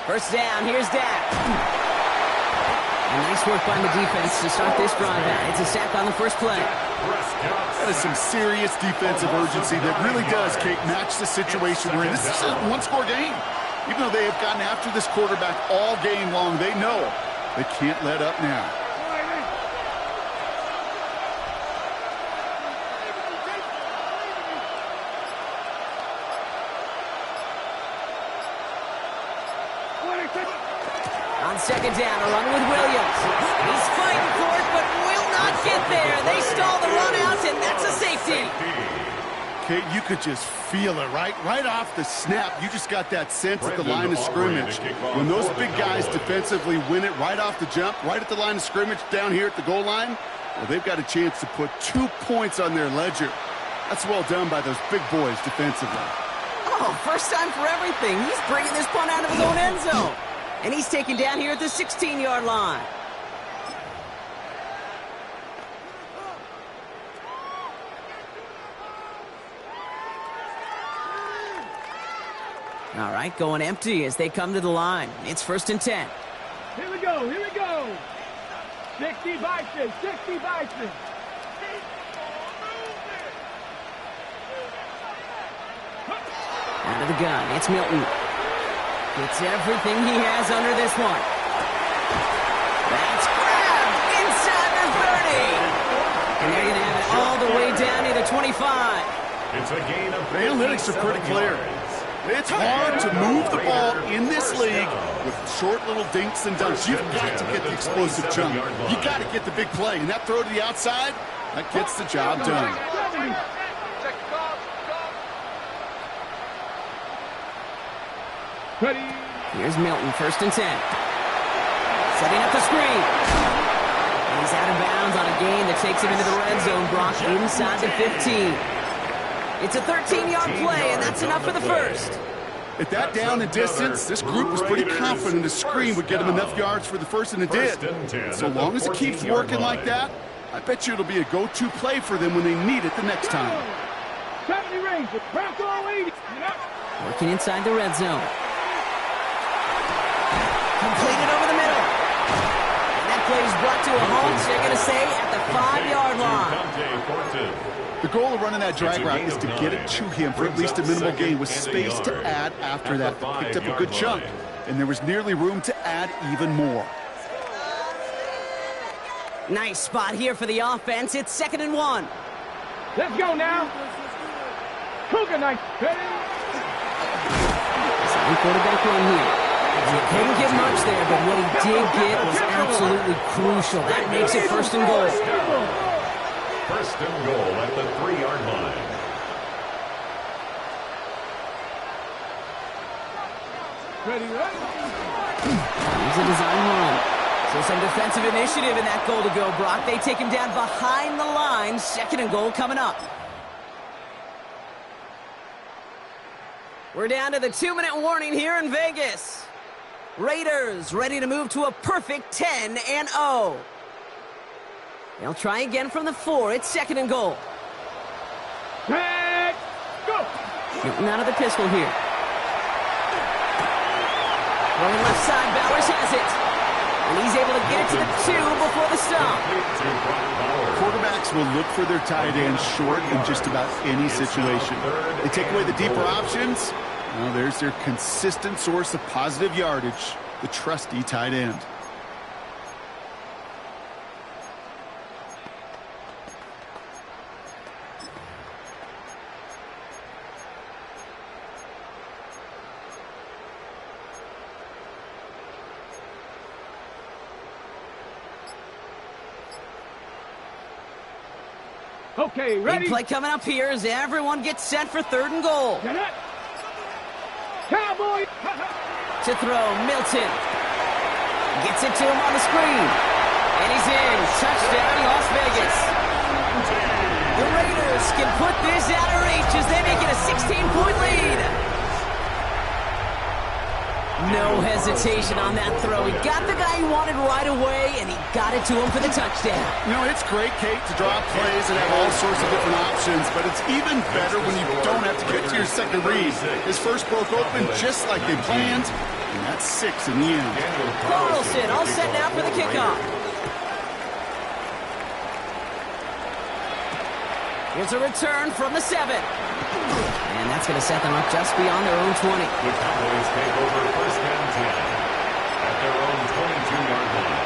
First down, here's Dak. And nice work by the defense to start this drive out. It's a sack on the first play. That is some serious defensive urgency that really does, Kate, match the situation we're in. This is a 1-score game. Even though they have gotten after this quarterback all game long, they know they can't let up now. On 2nd down, a run with Williams. He's fighting for it, but will not get there. They stall the run out, and that's a safety. Kate, you could just feel it, right? Right off the snap, you just got that sense at the line of scrimmage. When those big guys defensively win it right off the jump, right at the line of scrimmage down here at the goal line, well, they've got a chance to put 2 points on their ledger. That's well done by those big boys defensively. Oh, first time for everything. He's bringing this punt out of his own end zone. And he's taken down here at the 16-yard line. All right, going empty as they come to the line. It's 1st and 10. Here we go, here we go. 60 Bison, 60 Bison. Out of the gun, it's Milton. Gets everything he has under this one. That's grabbed inside the 30. And they're going to have it all the way down to the 25. It's a gain of the analytics are pretty clear. It's hard to move the ball in this league with short little dinks and dunks. You've got to get the explosive jump. You got to get the big play. And that throw to the outside, that gets the job done. Ready. Here's Milton, 1st and 10. Setting up the screen. And he's out of bounds on a gain that takes him into the red zone, Brock, inside the 15. It's a 13-yard play, and that's enough for the first. At that down and distance, this group was pretty confident the screen would get them enough yards for the first, and it did. So long as it keeps working like that, I bet you it'll be a go-to play for them when they need it the next time. 70 range, Bronco 80. Working inside the red zone. Completed over the middle. And that play's brought to a halt. They're going to say at the 5-yard line. The goal of running that drag route is to get it to him for at least a minimal gain with space to add after that. They picked up a good chunk, and there was nearly room to add even more. Nice spot here for the offense. It's 2nd and 1. Let's go now. Cougar night. Quarterback run here. He couldn't get much there, but what he did get was absolutely crucial. That makes it 1st and goal. 1st and goal at the 3-yard line. Ready. Here's a design run. So some defensive initiative in that goal to go, Brock. They take him down behind the line. 2nd and goal coming up. We're down to the 2-minute warning here in Vegas. Raiders ready to move to a perfect 10-0. They'll try again from the 4. It's 2nd and goal. Let's go. Getting out of the pistol here. Rolling left side, Bowers has it. And he's able to get it to the 2 before the stop. Quarterbacks will look for their tight end short in just about any situation. They take away the deeper options. Well, there's their consistent source of positive yardage, the trusty tight end. Okay, ready. Big play coming up here as everyone gets set for 3rd and goal. Get it. Cowboys. To throw, Milton. Gets it to him on the screen. And he's in. Touchdown, Las Vegas. The Raiders can put this out of reach as they make it a 16-point lead. No hesitation on that throw. He got the guy he wanted right away, and he got it to him for the touchdown. You know, it's great, Kate, to draw plays and have all sorts of different options, but it's even better when you don't have to get to your second read. His first broke open just like they planned, and that's 6 in the end. Carlson all set now for the kickoff. Here's a return from the 7. And that's going to set them up just beyond their own 20. The Cowboys take over 1st and 10 at their own 22-yard line.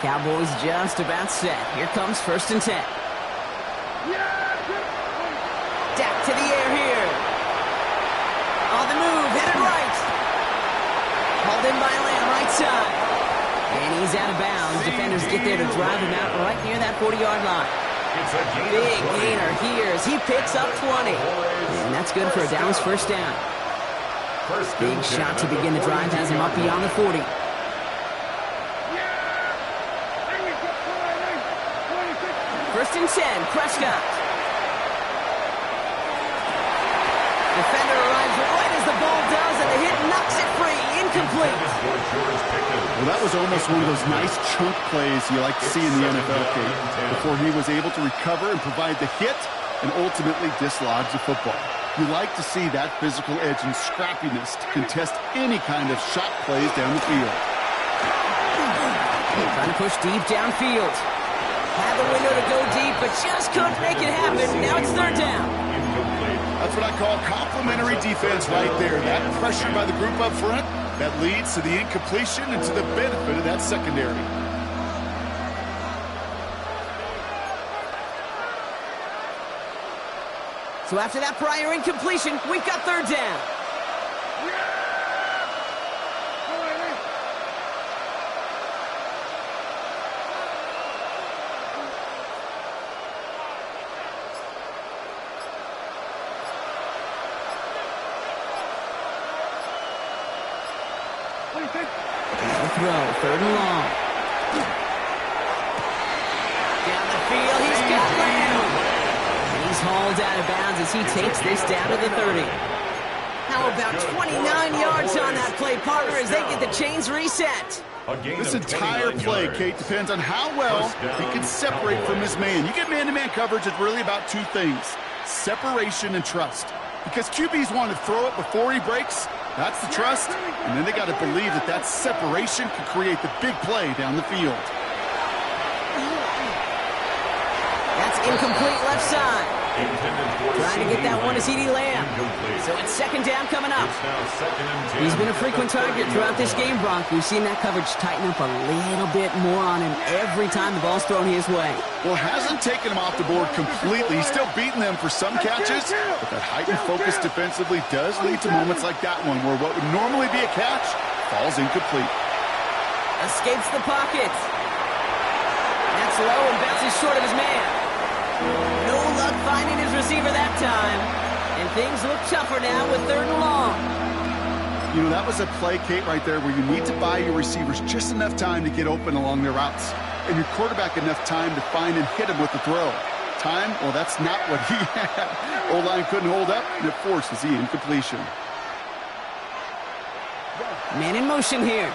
Cowboys just about set. Here comes 1st and 10. Dak to the air here. On the move, headed right. Hauled in by Lamb, right side. And he's out of bounds. Defenders get there to drive him out right near that 40-yard line. Big gainer here as he picks up 20. And that's good for a Dallas 1st down. Big shot to begin the drive has him up beyond the 40. 1st and 10, Prescott. Defender arrives right as the ball does, and the hit knocks it free. Incomplete. Well, that was almost one of those nice chunk plays you like to see in the NFL, Kate, before he was able to recover and provide the hit and ultimately dislodge the football. You like to see that physical edge and scrappiness to contest any kind of shot plays down the field. Trying to push deep downfield. Had the window to go deep, but just couldn't make it happen. Now it's 3rd down. That's what I call complimentary defense right there. That pressure by the group up front, that leads to the incompletion and to the benefit of that secondary. So after that prior incompletion, we've got 3rd down. Throw, 3rd and long. Down the field, he's got Lamb. He's hauled out of bounds as he takes this down to the 30. How about 29 yards on that play, partner, as they get the chains reset? This entire play, Kate, depends on how well he can separate from his man. You get man-to-man coverage, it's really about 2 things. separation and trust. Because QBs want to throw it before he breaks. That's the trust. And then they got to believe that that separation can create the big play down the field. That's incomplete left side. Trying to get that one to CeeDee Lamb. So it's second down coming up. He's been a frequent target throughout this game, Bronk. We've seen that coverage tighten up a little bit more on him every time the ball's thrown his way. Well, hasn't taken him off the board completely. He's still beating them for some catches, but that heightened focus defensively does lead to moments like that one where what would normally be a catch falls incomplete. Escapes the pocket. That's low and bounces short of his man. No luck finding his receiver that time. And things look tougher now with 3rd and long. You know, that was a play, Kate, right there where you need to buy your receivers just enough time to get open along their routes. And your quarterback enough time to find and hit him with the throw. Time? Well, that's not what he had. O-line couldn't hold up, and it forces the incompletion. Man in motion here.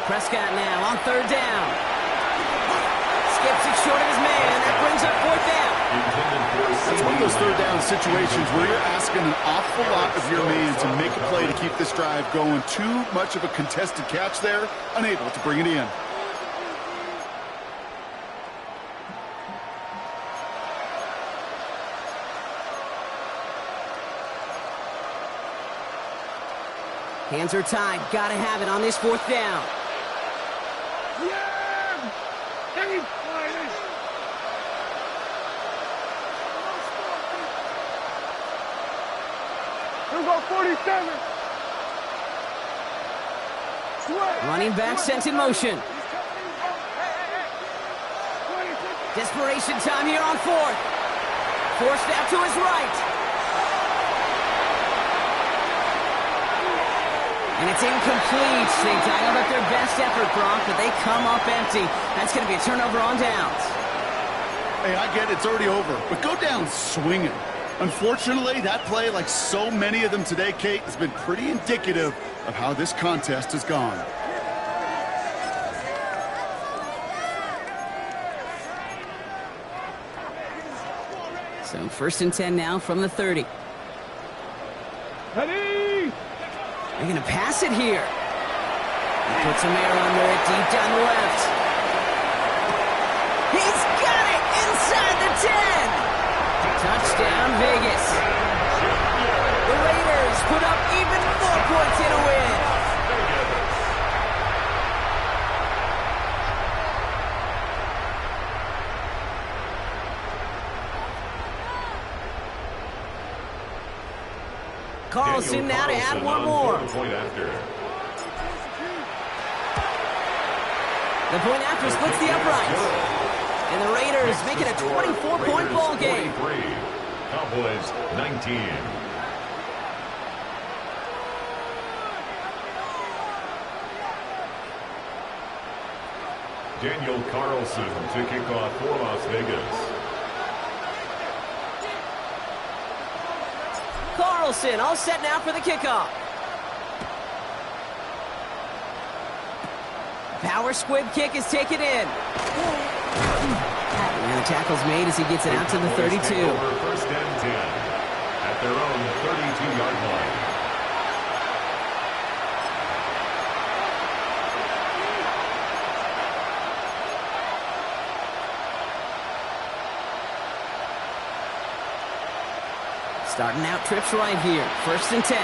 Prescott now on 3rd down. Skips it short of his man. That brings up 4th down. It's one of those 3rd down situations where you're asking an awful lot of your man to make a play to keep this drive going. Too much of a contested catch there, unable to bring it in. Hands are tied. Gotta have it on this 4th down. Here go 47. Running back sent in motion. Desperation time here on 4th. Forced out to his right. And it's incomplete. They dialed up their best effort, Bronk, but they come up empty. That's going to be a turnover on downs. Hey, I get it. It's already over. But go down swinging. Unfortunately, that play, like so many of them today, Kate, has been pretty indicative of how this contest has gone. So 1st and 10 now from the 30. Ready? They're going to pass it here. He puts some air under it deep down the left. He's got it inside the 10. Touchdown, Vegas. The Raiders put up even more points in a win. Carlson now to add one more. The point after splits the uprights. And the Raiders make it a 24-point ball game. Cowboys 19. Daniel Carlson to kick off for Las Vegas. Carlson all set now for the kickoff. Power squib kick is taken in. And the tackle's made as he gets it out to the 32. 1st and 10 at their own 32-yard line. Starting out trips right here. 1st and 10.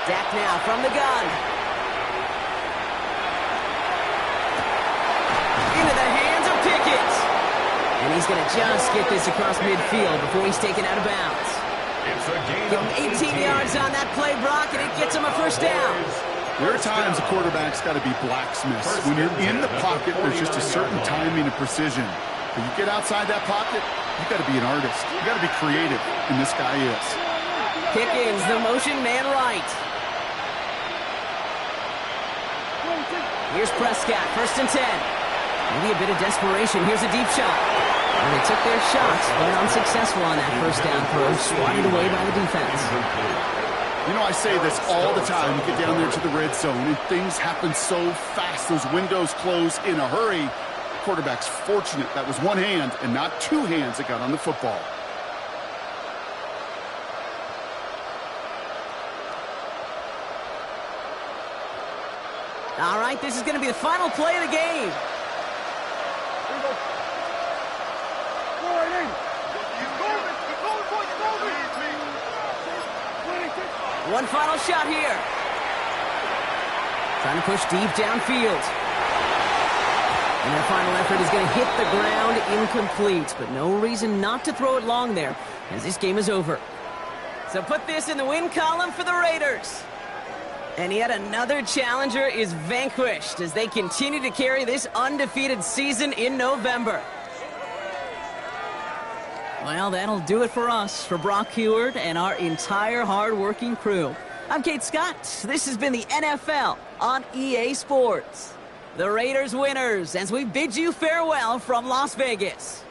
Dak now from the gun. Into the hands of Pickett. And he's going to just get this across midfield before he's taken out of bounds. Give him 18 yards on that play, Brock, and it gets him a 1st down. There are times a quarterback's got to be blacksmiths. When you're in the pocket, there's just a certain timing and precision. When you get outside that pocket, you got to be an artist. You got to be creative, and this guy is. Pickens, the motion man right. Here's Prescott, 1st and 10. Maybe a bit of desperation. Here's a deep shot. And they took their shots, but unsuccessful on that first down throw, swatted away by the defense. You know, I say this all the time. You get down there to the red zone, and things happen so fast. Those windows close in a hurry. Quarterback's fortunate that was one hand and not two hands that got on the football. All right, this is going to be the final play of the game. One final shot here. Trying to push deep downfield. And their final effort is going to hit the ground incomplete, but no reason not to throw it long there, as this game is over. So put this in the win column for the Raiders. And yet another challenger is vanquished as they continue to carry this undefeated season in November. Well, that'll do it for us, for Brock Heward and our entire hard-working crew. I'm Kate Scott. This has been the NFL on EA Sports. The Raiders winners as we bid you farewell from Las Vegas.